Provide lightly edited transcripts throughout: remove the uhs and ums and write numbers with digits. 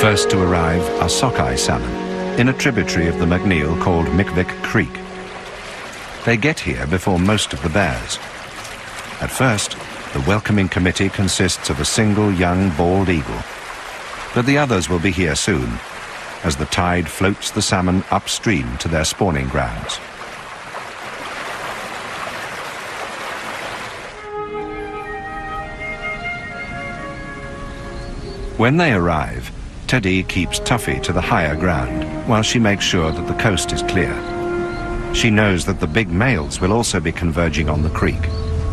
First to arrive are sockeye salmon in a tributary of the McNeil called Mickvick Creek. They get here before most of the bears. At first, the welcoming committee consists of a single young bald eagle, but the others will be here soon as the tide floats the salmon upstream to their spawning grounds. When they arrive, Teddy keeps Tuffy to the higher ground while she makes sure that the coast is clear. She knows that the big males will also be converging on the creek.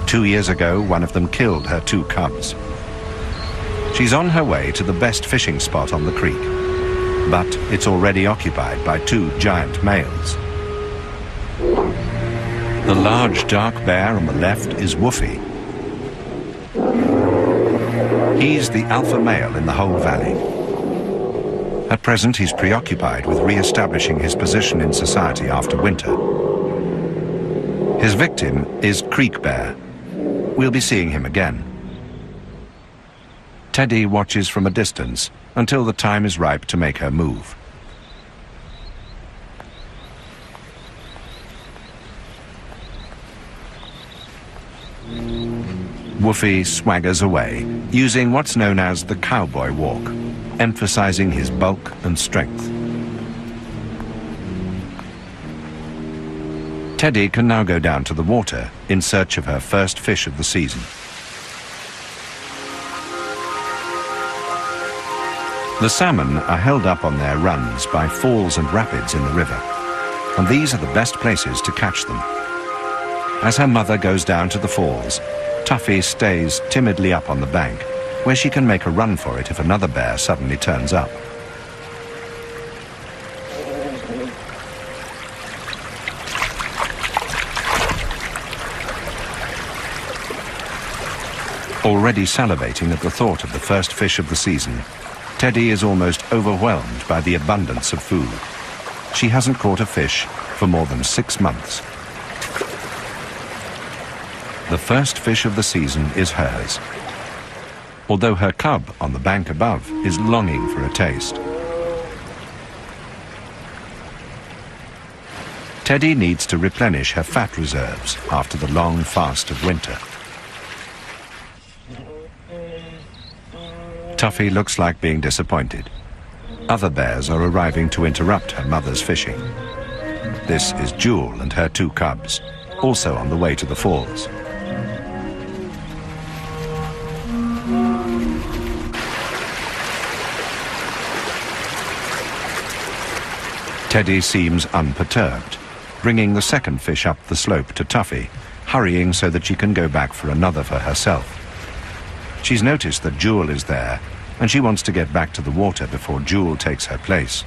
2 years ago, one of them killed her 2 cubs. She's on her way to the best fishing spot on the creek, but it's already occupied by 2 giant males. The large dark bear on the left is Woofy. He's the alpha male in the whole valley. At present, he's preoccupied with re-establishing his position in society after winter. His victim is Creek Bear. We'll be seeing him again. Teddy watches from a distance until the time is ripe to make her move. Woofy swaggers away, using what's known as the cowboy walk, emphasizing his bulk and strength. Teddy can now go down to the water in search of her first fish of the season. The salmon are held up on their runs by falls and rapids in the river, and these are the best places to catch them. As her mother goes down to the falls, Tuffy stays timidly up on the bank, where she can make a run for it if another bear suddenly turns up. Already salivating at the thought of the first fish of the season, Teddy is almost overwhelmed by the abundance of food. She hasn't caught a fish for more than 6 months. The first fish of the season is hers, although her cub on the bank above is longing for a taste. Teddy needs to replenish her fat reserves after the long fast of winter. Tuffy looks like being disappointed. Other bears are arriving to interrupt her mother's fishing. This is Jewel and her 2 cubs, also on the way to the falls. Teddy seems unperturbed, bringing the second fish up the slope to Tuffy, hurrying so that she can go back for another for herself. She's noticed that Jewel is there, and she wants to get back to the water before Jewel takes her place.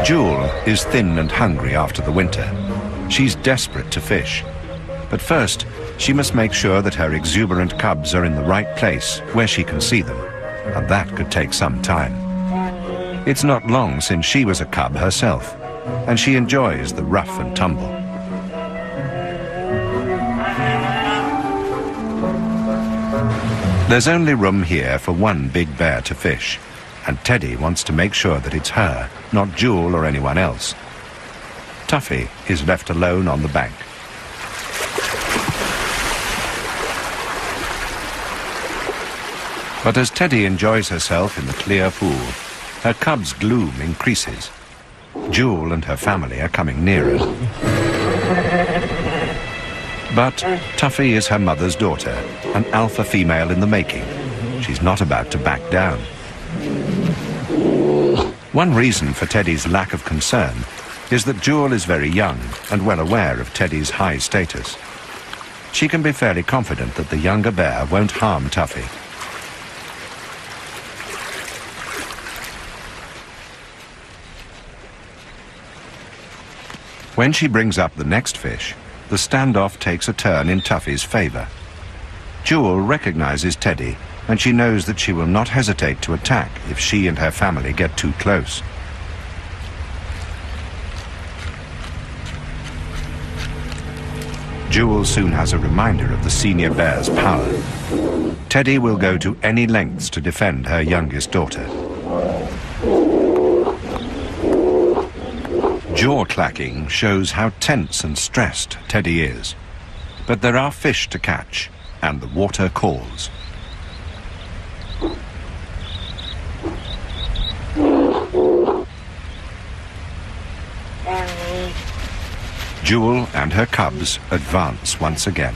Jewel is thin and hungry after the winter. She's desperate to fish. But first, she must make sure that her exuberant cubs are in the right place where she can see them, and that could take some time. It's not long since she was a cub herself, and she enjoys the rough and tumble. There's only room here for 1 big bear to fish, and Teddy wants to make sure that it's her, not Jewel or anyone else. Tuffy is left alone on the bank. But as Teddy enjoys herself in the clear pool, her cub's gloom increases. Jewel and her family are coming nearer. But Tuffy is her mother's daughter, an alpha female in the making. She's not about to back down. One reason for Teddy's lack of concern is that Jewel is very young and well aware of Teddy's high status. She can be fairly confident that the younger bear won't harm Tuffy. When she brings up the next fish, the standoff takes a turn in Tuffy's favor. Jewel recognizes Teddy, and she knows that she will not hesitate to attack if she and her family get too close. Jewel soon has a reminder of the senior bear's power. Teddy will go to any lengths to defend her youngest daughter. Jaw clacking shows how tense and stressed Teddy is. But there are fish to catch, and the water calls. Jewel and her cubs advance once again.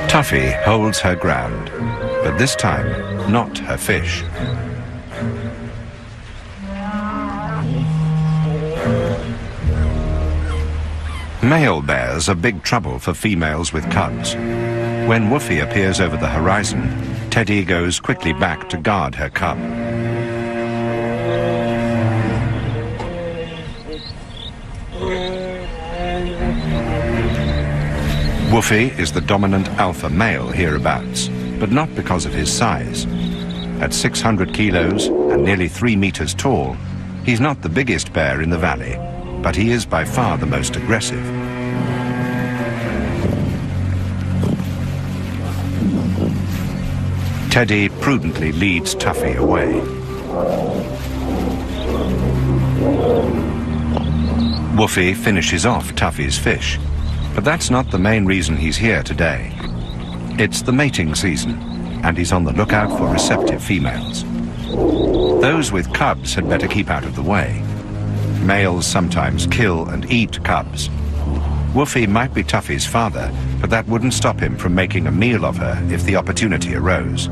Tuffy holds her ground, but this time not her fish. Male bears are big trouble for females with cubs. When Woofy appears over the horizon, Teddy goes quickly back to guard her cub. Woofy is the dominant alpha male hereabouts, but not because of his size. At 600 kilos and nearly 3 meters tall, he's not the biggest bear in the valley, but he is by far the most aggressive. Teddy prudently leads Tuffy away. Woofy finishes off Tuffy's fish, but that's not the main reason he's here today. It's the mating season, and he's on the lookout for receptive females. Those with cubs had better keep out of the way. Males sometimes kill and eat cubs. Woofy might be Tuffy's father, but that wouldn't stop him from making a meal of her if the opportunity arose.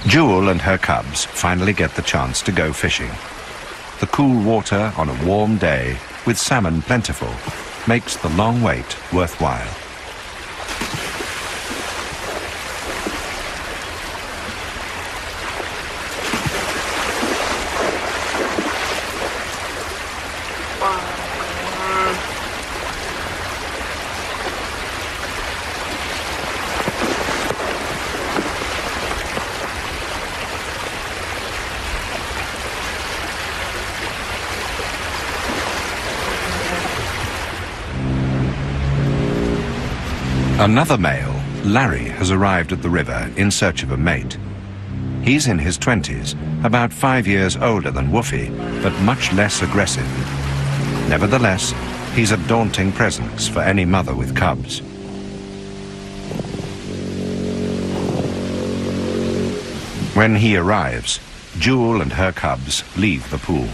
Jewel and her cubs finally get the chance to go fishing. The cool water on a warm day, with salmon plentiful, makes the long wait worthwhile. Another male, Larry, has arrived at the river in search of a mate. He's in his 20s, about 5 years older than Woofy, but much less aggressive. Nevertheless, he's a daunting presence for any mother with cubs. When he arrives, Jewel and her cubs leave the pool.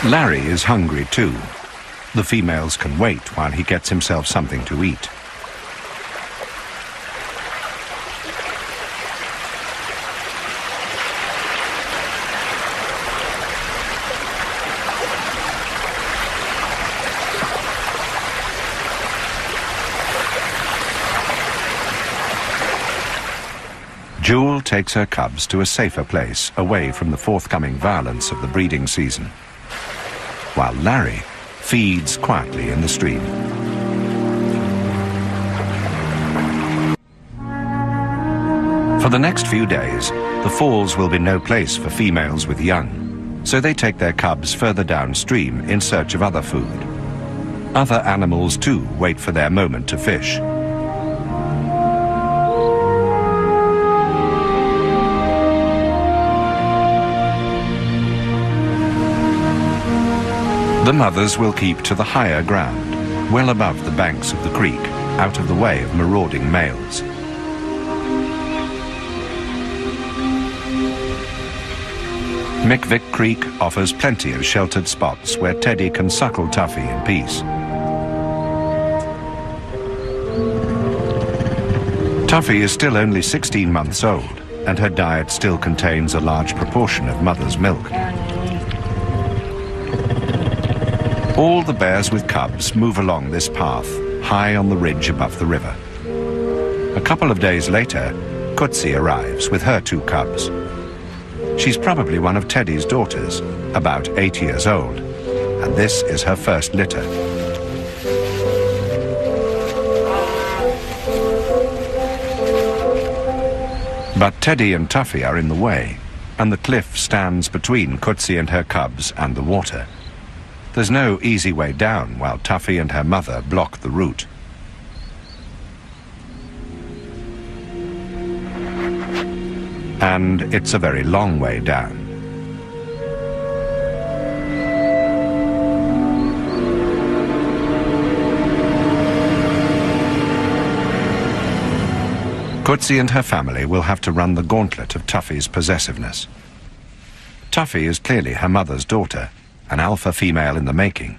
Larry is hungry too. The females can wait while he gets himself something to eat. Jewel takes her cubs to a safer place away from the forthcoming violence of the breeding season, while Larry feeds quietly in the stream. For the next few days, the falls will be no place for females with young, so they take their cubs further downstream in search of other food. Other animals too wait for their moment to fish. The mothers will keep to the higher ground, well above the banks of the creek, out of the way of marauding males. Mick Creek offers plenty of sheltered spots where Teddy can suckle Tuffy in peace. Tuffy is still only 16 months old, and her diet still contains a large proportion of mother's milk. All the bears with cubs move along this path, high on the ridge above the river. A couple of days later, Kutsi arrives with her 2 cubs. She's probably one of Teddy's daughters, about 8 years old, and this is her first litter. But Teddy and Tuffy are in the way, and the cliff stands between Kutsi and her cubs and the water. There's no easy way down while Tuffy and her mother block the route. And it's a very long way down. Kutsi and her family will have to run the gauntlet of Tuffy's possessiveness. Tuffy is clearly her mother's daughter, an alpha female in the making.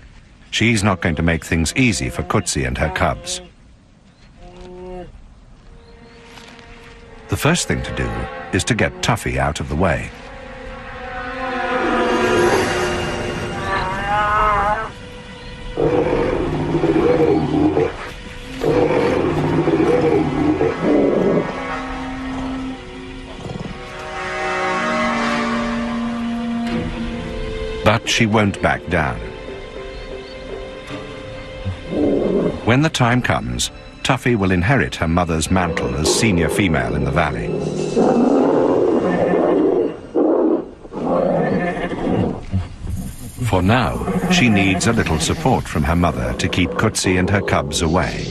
She's not going to make things easy for Kutsi and her cubs. The first thing to do is to get Tuffy out of the way. But she won't back down. When the time comes, Tuffy will inherit her mother's mantle as senior female in the valley. For now, she needs a little support from her mother to keep Kutsi and her cubs away.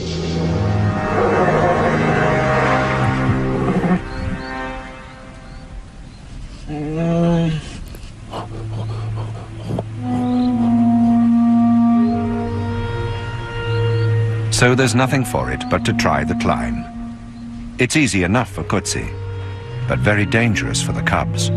So there's nothing for it but to try the climb. It's easy enough for Kutsi, but very dangerous for the cubs.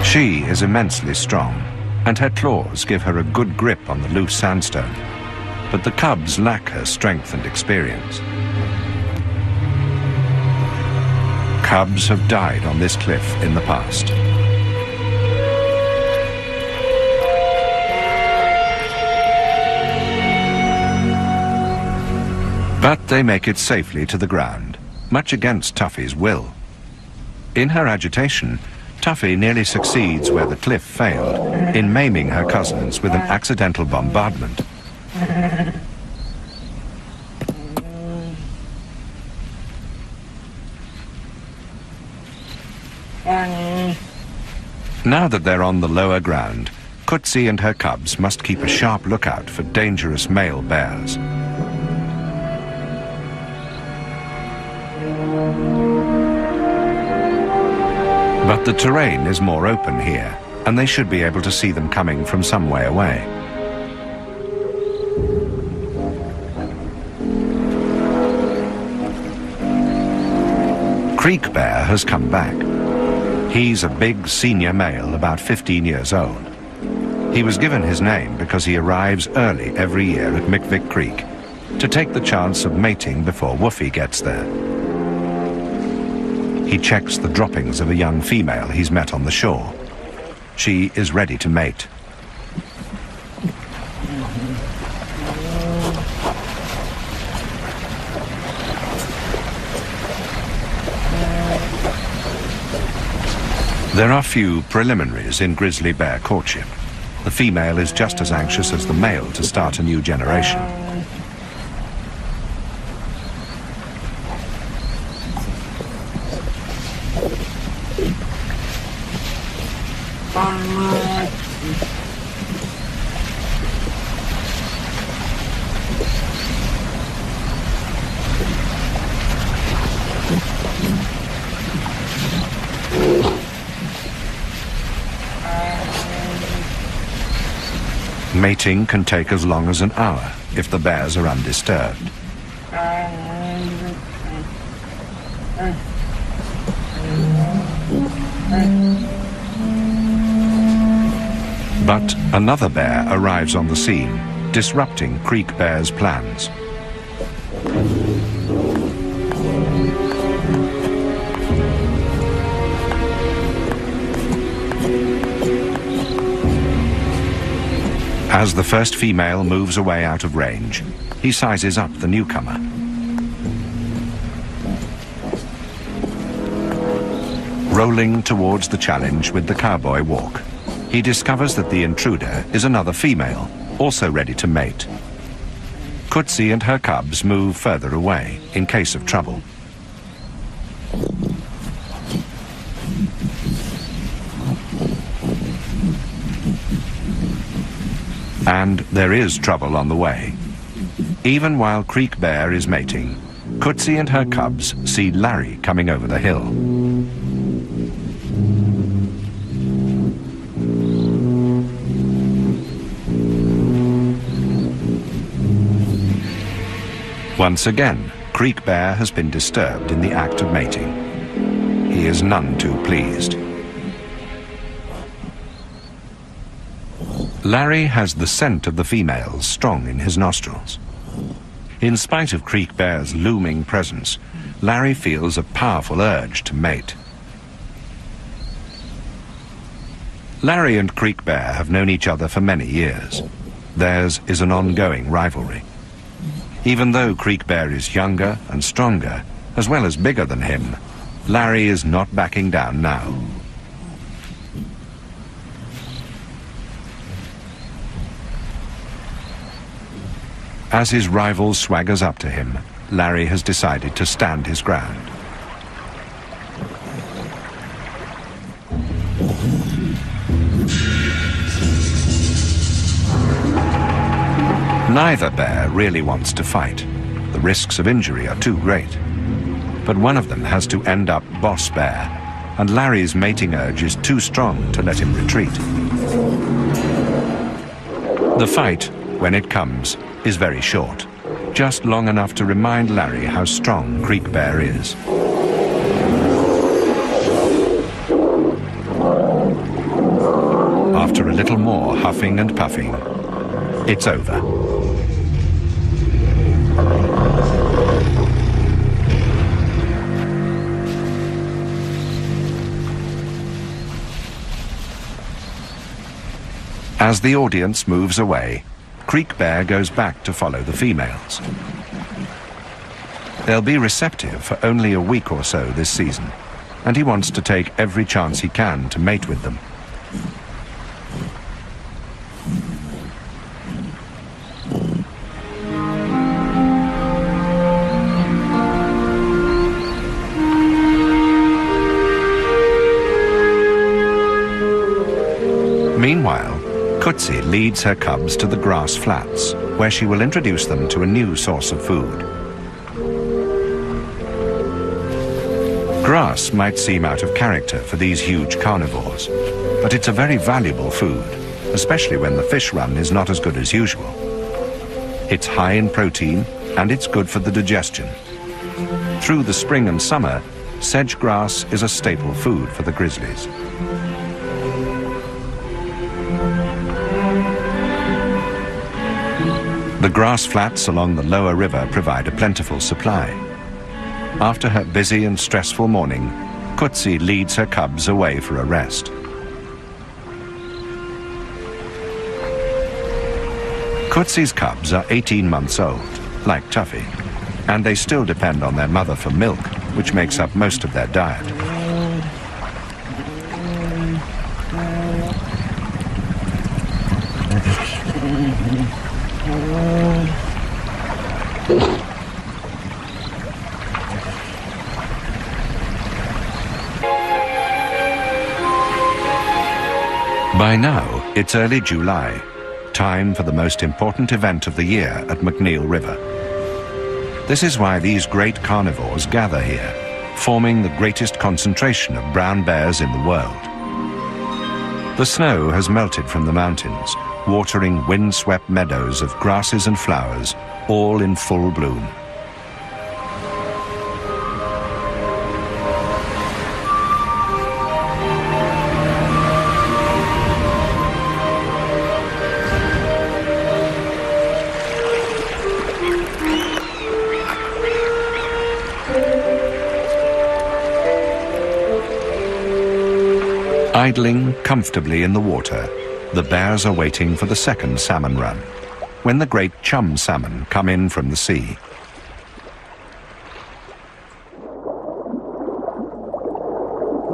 She is immensely strong, and her claws give her a good grip on the loose sandstone, but the cubs lack her strength and experience. Cubs have died on this cliff in the past. But they make it safely to the ground, much against Tuffy's will. In her agitation, Tuffy nearly succeeds where the cliff failed, in maiming her cousins with an accidental bombardment. Now that they're on the lower ground, Kutsi and her cubs must keep a sharp lookout for dangerous male bears. But the terrain is more open here, and they should be able to see them coming from some way away. Creek Bear has come back. He's a big senior male, about 15 years old. He was given his name because he arrives early every year at Mick Creek to take the chance of mating before Woofy gets there. He checks the droppings of a young female he's met on the shore. She is ready to mate. There are few preliminaries in grizzly bear courtship. The female is just as anxious as the male to start a new generation. Mating can take as long as an hour if the bears are undisturbed. But another bear arrives on the scene, disrupting Creek Bear's plans. As the first female moves away out of range, he sizes up the newcomer. Rolling towards the challenge with the cowboy walk, he discovers that the intruder is another female, also ready to mate. Kutsi and her cubs move further away in case of trouble. And there is trouble on the way. Even while Creek Bear is mating, Kutsi and her cubs see Larry coming over the hill. Once again, Creek Bear has been disturbed in the act of mating. He is none too pleased. Larry has the scent of the females strong in his nostrils. In spite of Creek Bear's looming presence, Larry feels a powerful urge to mate. Larry and Creek Bear have known each other for many years. Theirs is an ongoing rivalry. Even though Creek Bear is younger and stronger, as well as bigger than him, Larry is not backing down now. As his rival swaggers up to him, Larry has decided to stand his ground. Neither bear really wants to fight. The risks of injury are too great. But one of them has to end up boss bear, and Larry's mating urge is too strong to let him retreat. The fight, when it comes, is very short, just long enough to remind Larry how strong Creek Bear is. After a little more huffing and puffing, it's over. As the audience moves away, Creek Bear goes back to follow the females. They'll be receptive for only a week or so this season, and he wants to take every chance he can to mate with them. Meanwhile, Kutsi leads her cubs to the grass flats, where she will introduce them to a new source of food. Grass might seem out of character for these huge carnivores, but it's a very valuable food, especially when the fish run is not as good as usual. It's high in protein, and it's good for the digestion. Through the spring and summer, sedge grass is a staple food for the grizzlies. The grass flats along the lower river provide a plentiful supply. After her busy and stressful morning, Kutsi leads her cubs away for a rest. Kutsi's cubs are 18 months old, like Tuffy, and they still depend on their mother for milk, which makes up most of their diet. By now, it's early July, time for the most important event of the year at McNeil River. This is why these great carnivores gather here, forming the greatest concentration of brown bears in the world. The snow has melted from the mountains, watering wind-swept meadows of grasses and flowers, all in full bloom. Idling comfortably in the water, the bears are waiting for the second salmon run, when the great chum salmon come in from the sea.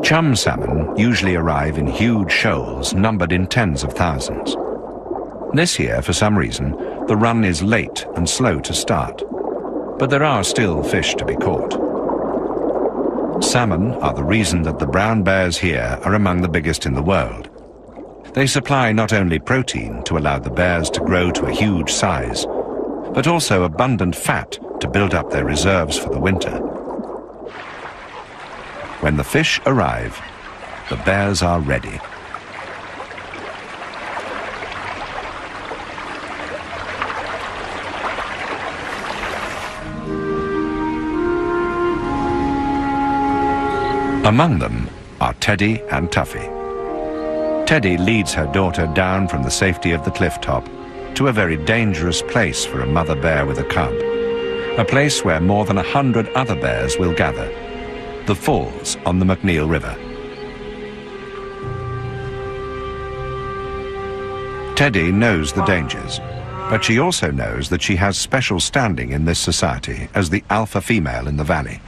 Chum salmon usually arrive in huge shoals numbered in tens of thousands. This year, for some reason, the run is late and slow to start, but there are still fish to be caught. Salmon are the reason that the brown bears here are among the biggest in the world. They supply not only protein to allow the bears to grow to a huge size, but also abundant fat to build up their reserves for the winter. When the fish arrive, the bears are ready. Among them are Teddy and Tuffy. Teddy leads her daughter down from the safety of the cliff top to a very dangerous place for a mother bear with a cub, a place where more than 100 other bears will gather, the falls on the McNeil River. Teddy knows the dangers, but she also knows that she has special standing in this society as the alpha female in the valley.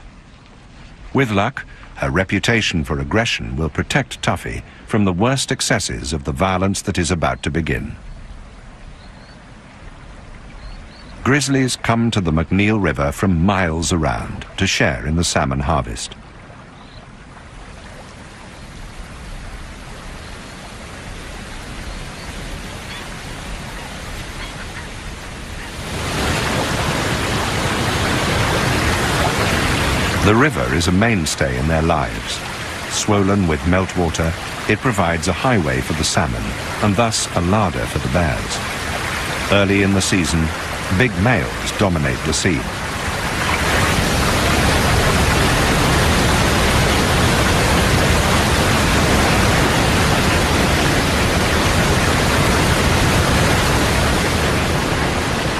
With luck, her reputation for aggression will protect Tuffy from the worst excesses of the violence that is about to begin. Grizzlies come to the McNeil River from miles around to share in the salmon harvest. The river is a mainstay in their lives. Swollen with meltwater, it provides a highway for the salmon and thus a larder for the bears. Early in the season, big males dominate the scene.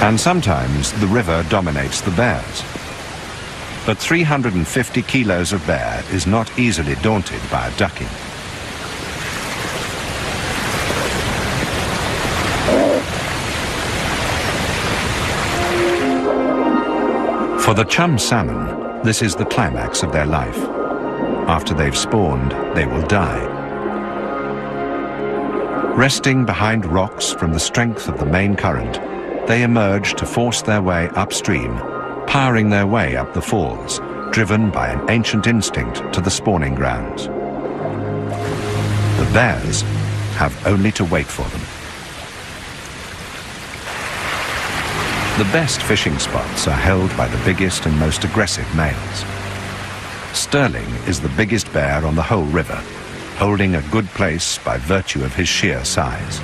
And sometimes the river dominates the bears. But 350 kilos of bear is not easily daunted by a ducking. For the chum salmon, this is the climax of their life. After they've spawned, they will die. Resting behind rocks from the strength of the main current, they emerge to force their way upstream, powering their way up the falls, driven by an ancient instinct to the spawning grounds. The bears have only to wait for them. The best fishing spots are held by the biggest and most aggressive males. Sterling is the biggest bear on the whole river, holding a good place by virtue of his sheer size.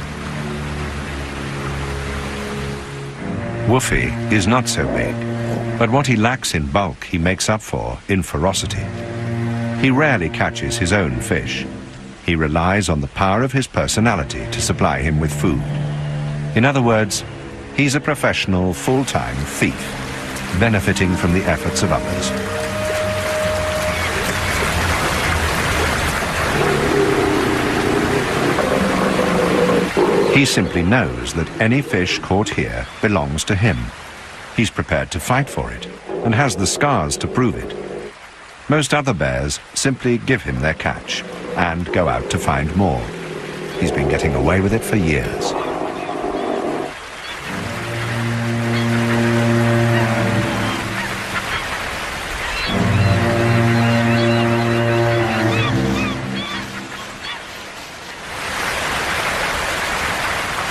Woofy is not so big, but what he lacks in bulk he makes up for in ferocity. He rarely catches his own fish. He relies on the power of his personality to supply him with food. In other words, he's a professional, full-time thief, benefiting from the efforts of others. He simply knows that any fish caught here belongs to him. He's prepared to fight for it, and has the scars to prove it. Most other bears simply give him their catch, and go out to find more. He's been getting away with it for years.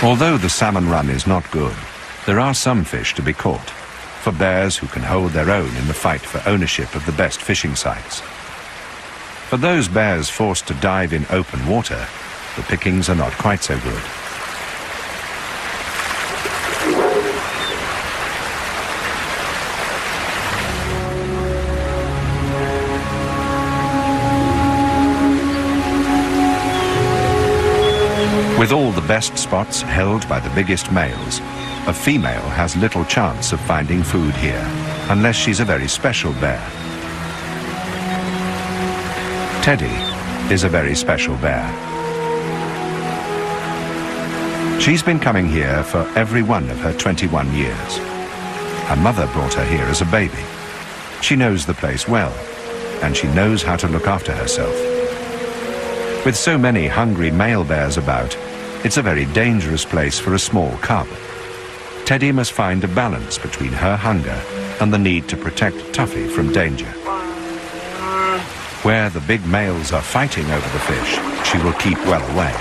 Although the salmon run is not good, there are some fish to be caught, for bears who can hold their own in the fight for ownership of the best fishing sites. For those bears forced to dive in open water, the pickings are not quite so good. With all the best spots held by the biggest males, a female has little chance of finding food here, unless she's a very special bear. Teddy is a very special bear. She's been coming here for every one of her 21 years. Her mother brought her here as a baby. She knows the place well, and she knows how to look after herself. With so many hungry male bears about, it's a very dangerous place for a small cub. Teddy must find a balance between her hunger and the need to protect Tuffy from danger. Where the big males are fighting over the fish, she will keep well away.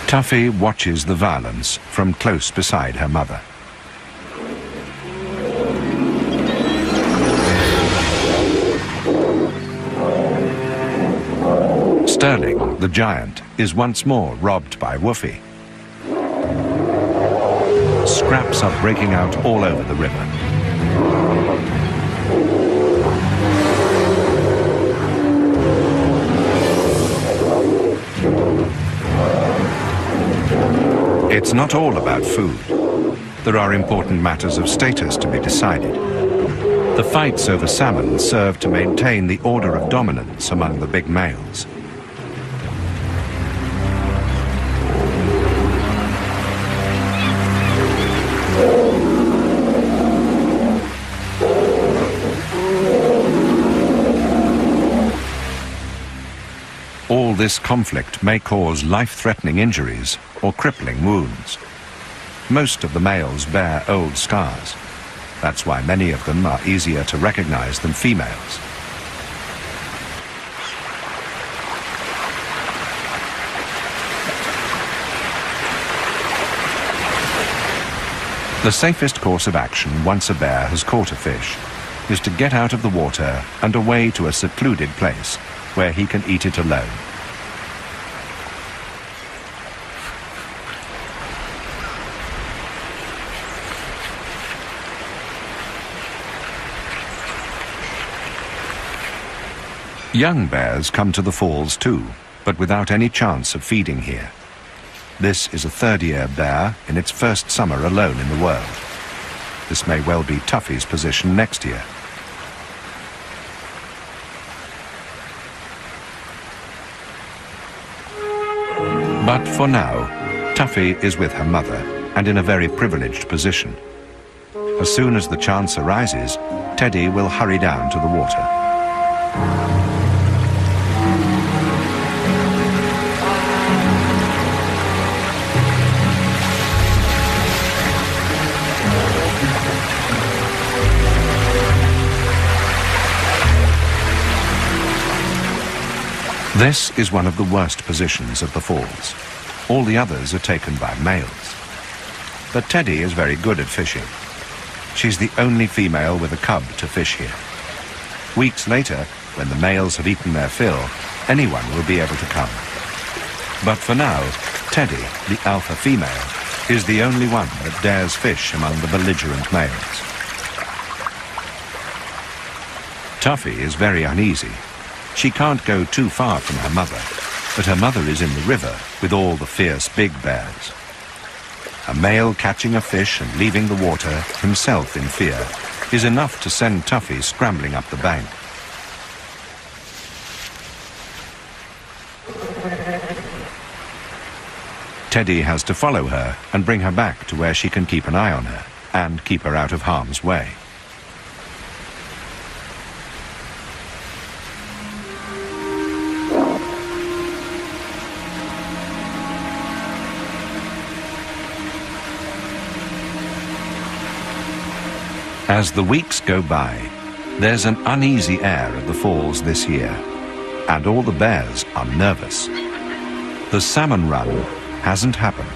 Tuffy watches the violence from close beside her mother. Sterling, the giant, is once more robbed by Woofy. Scraps are breaking out all over the river. It's not all about food. There are important matters of status to be decided. The fights over salmon serve to maintain the order of dominance among the big males. All this conflict may cause life-threatening injuries or crippling wounds. Most of the males bear old scars. That's why many of them are easier to recognize than females. The safest course of action once a bear has caught a fish is to get out of the water and away to a secluded place where he can eat it alone. Young bears come to the falls too, but without any chance of feeding here. This is a third-year bear in its first summer alone in the world. This may well be Tuffy's position next year. But for now, Tuffy is with her mother and in a very privileged position. As soon as the chance arises, Teddy will hurry down to the water. This is one of the worst positions of the falls. All the others are taken by males. But Teddy is very good at fishing. She's the only female with a cub to fish here. Weeks later, when the males have eaten their fill, anyone will be able to come. But for now, Teddy, the alpha female, is the only one that dares fish among the belligerent males. Tuffy is very uneasy. She can't go too far from her mother, but her mother is in the river with all the fierce big bears. A male catching a fish and leaving the water, himself in fear, is enough to send Tuffy scrambling up the bank. Teddy has to follow her and bring her back to where she can keep an eye on her and keep her out of harm's way. As the weeks go by, there's an uneasy air at the falls this year, and all the bears are nervous. The salmon run hasn't happened.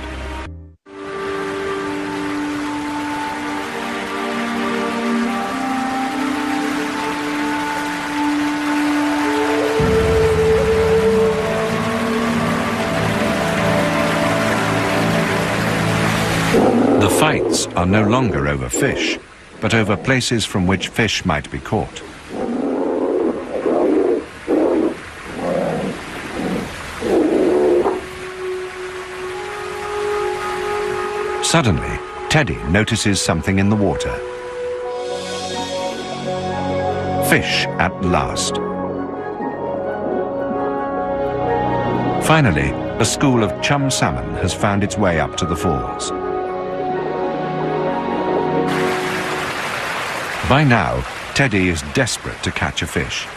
The fights are no longer over fish, but over places from which fish might be caught. Suddenly, Teddy notices something in the water. Fish at last. Finally, a school of chum salmon has found its way up to the falls. By now, Teddy is desperate to catch a fish.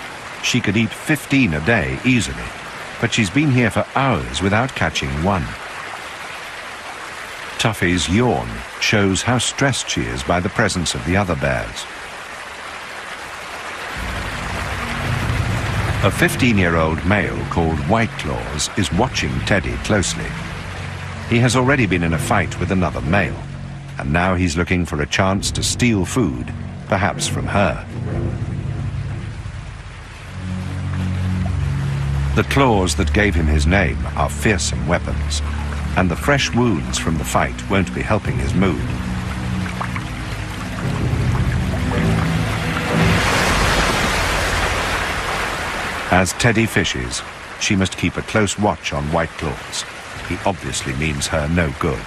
She could eat 15 a day easily, but she's been here for hours without catching one. Tuffy's yawn shows how stressed she is by the presence of the other bears. A 15-year-old male called White Claws is watching Teddy closely. He has already been in a fight with another male, and now he's looking for a chance to steal food, perhaps from her. The claws that gave him his name are fearsome weapons, and the fresh wounds from the fight won't be helping his mood. As Teddy fishes, she must keep a close watch on White Claws. He obviously means her no good.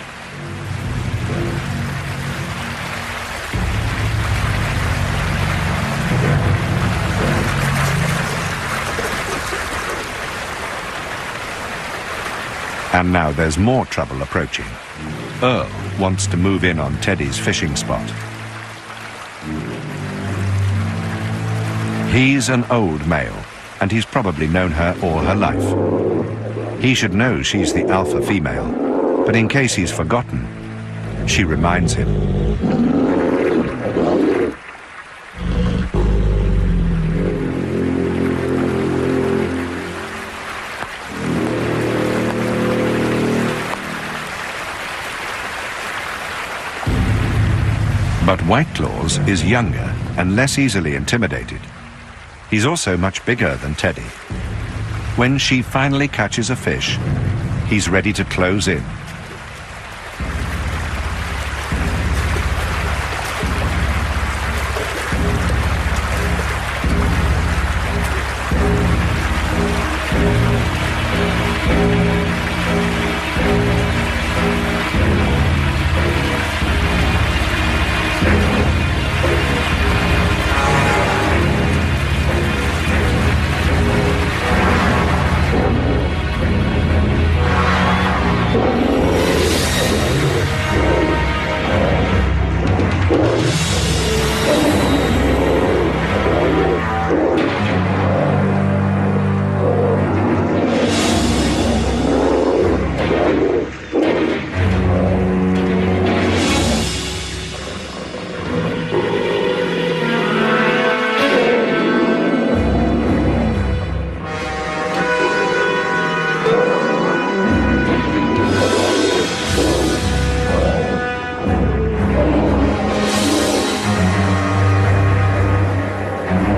And now there's more trouble approaching. Earl wants to move in on Teddy's fishing spot. He's an old male, and he's probably known her all her life. He should know she's the alpha female, but in case he's forgotten, she reminds him. But White Claws is younger and less easily intimidated. He's also much bigger than Teddy. When she finally catches a fish, he's ready to close in.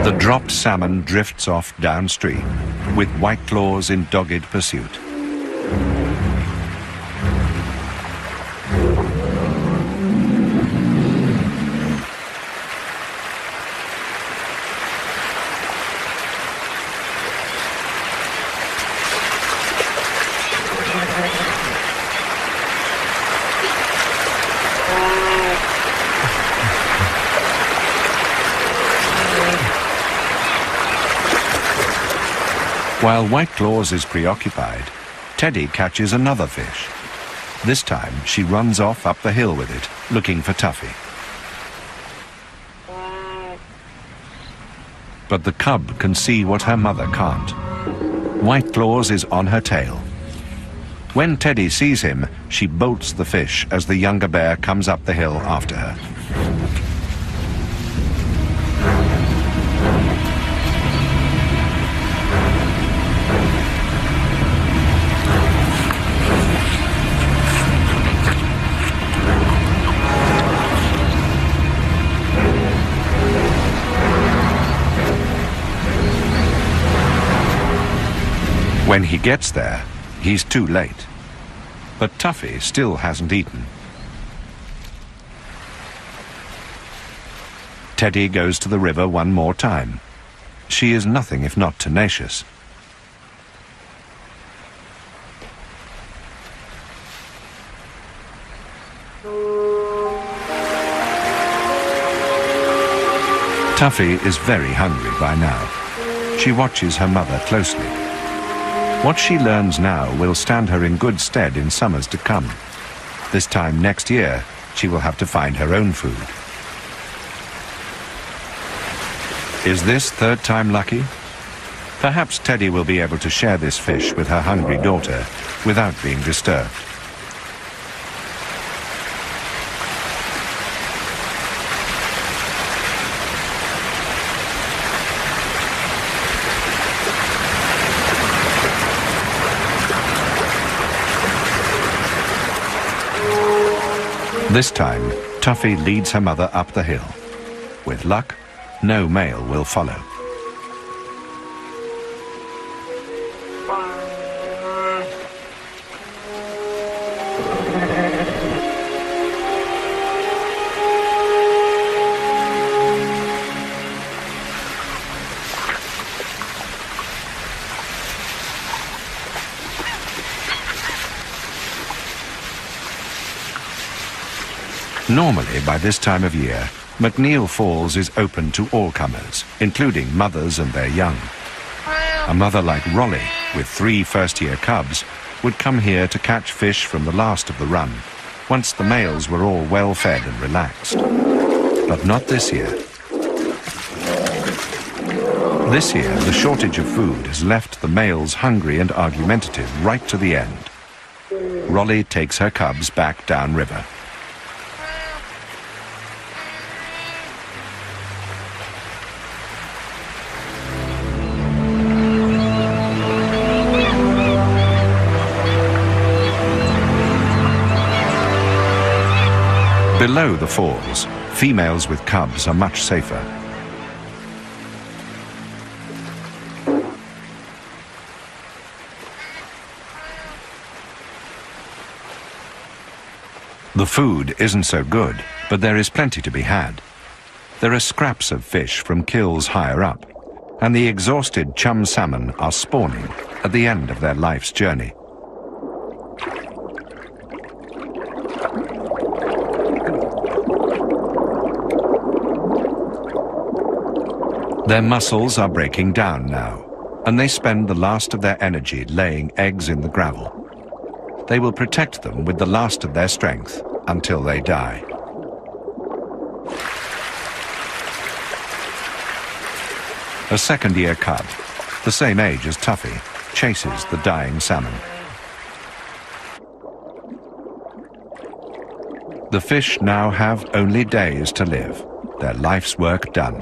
The dropped salmon drifts off downstream, with White Claws in dogged pursuit. While White Claws is preoccupied, Teddy catches another fish. This time, she runs off up the hill with it, looking for Tuffy. But the cub can see what her mother can't. White Claws is on her tail. When Teddy sees him, she bolts the fish as the younger bear comes up the hill after her. When he gets there, he's too late. But Tuffy still hasn't eaten. Teddy goes to the river one more time. She is nothing if not tenacious. Tuffy is very hungry by now. She watches her mother closely. What she learns now will stand her in good stead in summers to come. This time next year, she will have to find her own food. Is this third time lucky? Perhaps Teddy will be able to share this fish with her hungry daughter without being disturbed. This time, Tuffy leads her mother up the hill. With luck, no male will follow. Normally, by this time of year, McNeil Falls is open to all comers, including mothers and their young. A mother like Rolly, with 3 first-year cubs, would come here to catch fish from the last of the run, once the males were all well fed and relaxed. But not this year. This year, the shortage of food has left the males hungry and argumentative right to the end. Rolly takes her cubs back downriver. Below the falls, females with cubs are much safer. The food isn't so good, but there is plenty to be had. There are scraps of fish from kills higher up, and the exhausted chum salmon are spawning at the end of their life's journey. Their muscles are breaking down now, and they spend the last of their energy laying eggs in the gravel. They will protect them with the last of their strength until they die. A second-year cub, the same age as Tuffy, chases the dying salmon. The fish now have only days to live, their life's work done.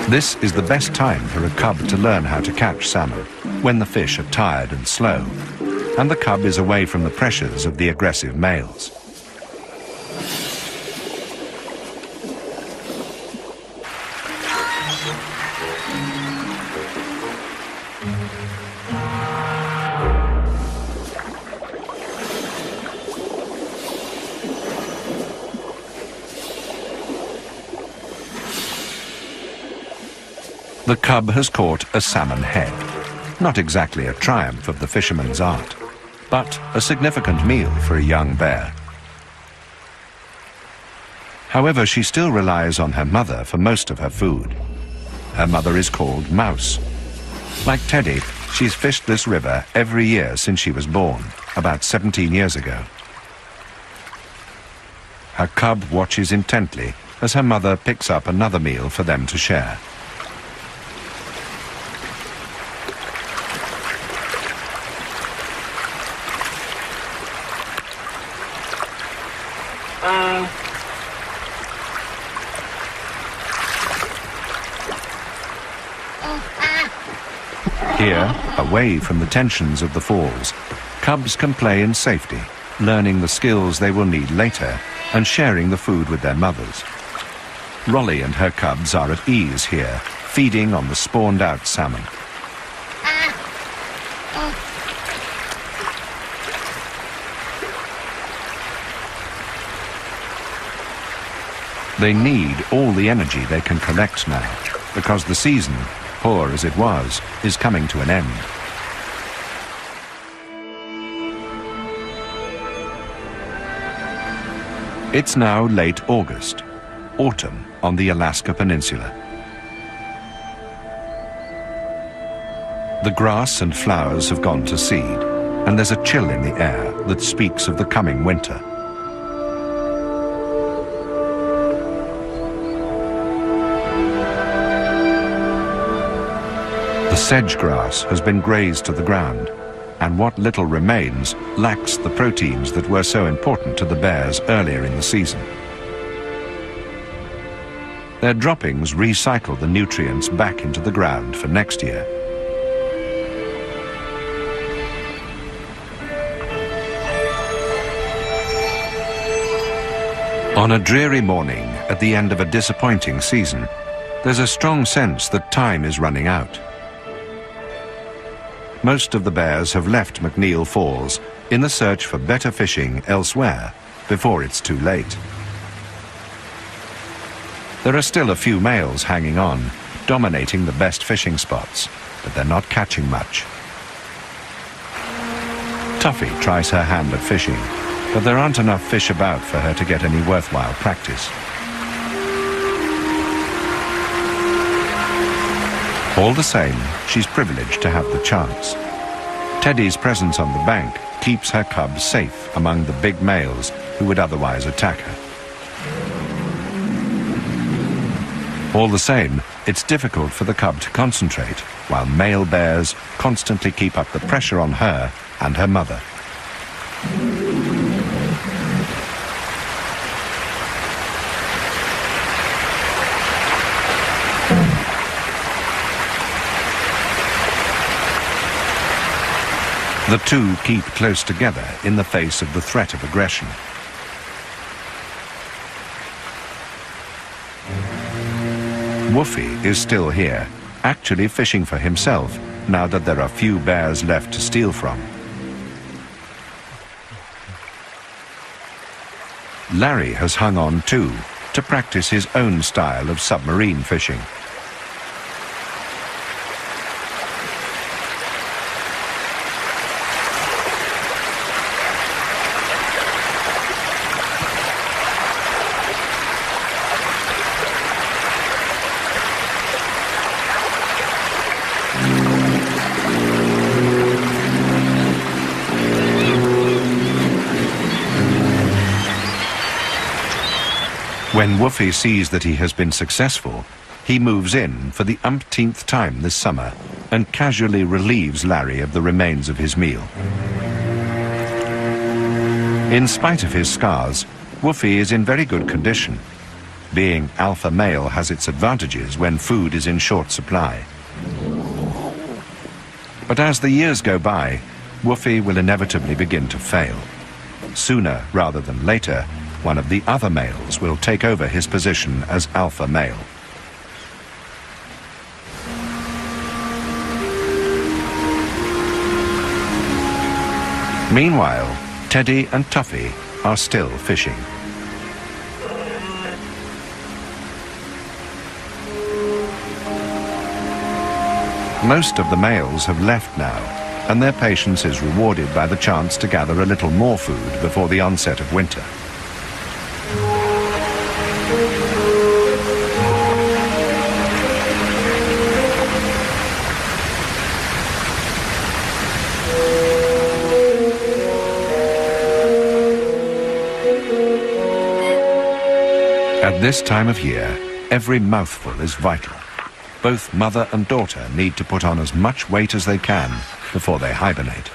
This is the best time for a cub to learn how to catch salmon, when the fish are tired and slow, and the cub is away from the pressures of the aggressive males. The cub has caught a salmon head. Not exactly a triumph of the fisherman's art, but a significant meal for a young bear. However, she still relies on her mother for most of her food. Her mother is called Mouse. Like Teddy, she's fished this river every year since she was born, about 17 years ago. Her cub watches intently as her mother picks up another meal for them to share. Here, away from the tensions of the falls, cubs can play in safety, learning the skills they will need later and sharing the food with their mothers. Rolly and her cubs are at ease here, feeding on the spawned-out salmon. They need all the energy they can collect now, because the season, poor as it was, is coming to an end. It's now late August, autumn on the Alaska Peninsula. The grass and flowers have gone to seed, and there's a chill in the air that speaks of the coming winter. The sedge grass has been grazed to the ground, and what little remains lacks the proteins that were so important to the bears earlier in the season. Their droppings recycle the nutrients back into the ground for next year. On a dreary morning at the end of a disappointing season, there's a strong sense that time is running out. Most of the bears have left McNeil Falls in the search for better fishing elsewhere before it's too late. There are still a few males hanging on, dominating the best fishing spots, but they're not catching much. Tuffy tries her hand at fishing, but there aren't enough fish about for her to get any worthwhile practice. All the same, she's privileged to have the chance. Teddy's presence on the bank keeps her cub safe among the big males who would otherwise attack her. All the same, it's difficult for the cub to concentrate, while male bears constantly keep up the pressure on her and her mother. The two keep close together in the face of the threat of aggression. Woofy is still here, actually fishing for himself, now that there are few bears left to steal from. Larry has hung on too, to practice his own style of submarine fishing. When Woofy sees that he has been successful, he moves in for the umpteenth time this summer and casually relieves Larry of the remains of his meal. In spite of his scars, Woofy is in very good condition. Being alpha male has its advantages when food is in short supply. But as the years go by, Woofy will inevitably begin to fail. Sooner rather than later, one of the other males will take over his position as alpha male. Meanwhile, Teddy and Tuffy are still fishing. Most of the males have left now, and their patience is rewarded by the chance to gather a little more food before the onset of winter. At this time of year, every mouthful is vital. Both mother and daughter need to put on as much weight as they can before they hibernate.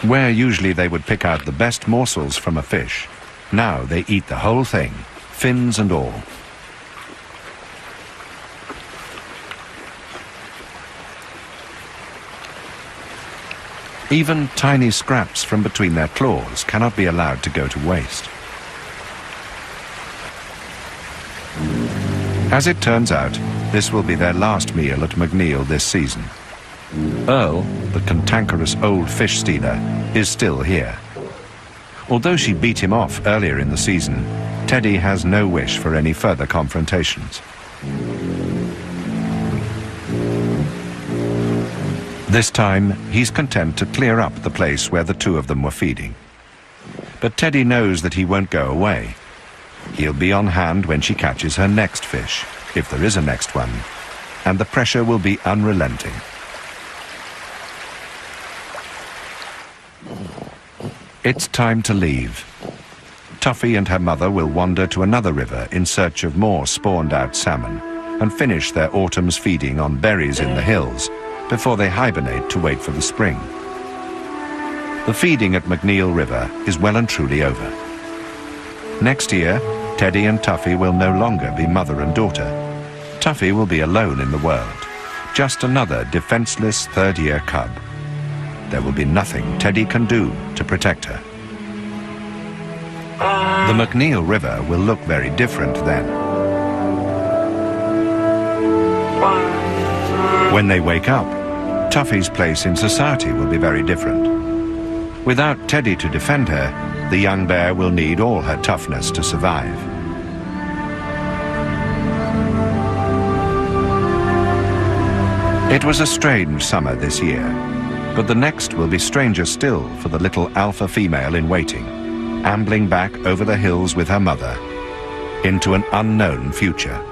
Where usually they would pick out the best morsels from a fish, now they eat the whole thing, fins and all. Even tiny scraps from between their claws cannot be allowed to go to waste. As it turns out, this will be their last meal at McNeil this season. Earl, the cantankerous old fish stealer, is still here. Although she beat him off earlier in the season, Teddy has no wish for any further confrontations. This time, he's content to clear up the place where the two of them were feeding. But Teddy knows that he won't go away. He'll be on hand when she catches her next fish, if there is a next one, and the pressure will be unrelenting. It's time to leave. Tuffy and her mother will wander to another river in search of more spawned-out salmon and finish their autumn's feeding on berries in the hills before they hibernate to wait for the spring. The feeding at McNeil River is well and truly over. Next year, Teddy and Tuffy will no longer be mother and daughter. Tuffy will be alone in the world, just another defenseless third-year cub. There will be nothing Teddy can do to protect her. The McNeil River will look very different then. When they wake up, Tuffy's place in society will be very different. Without Teddy to defend her, the young bear will need all her toughness to survive. It was a strange summer this year, but the next will be stranger still for the little alpha female in waiting, ambling back over the hills with her mother into an unknown future.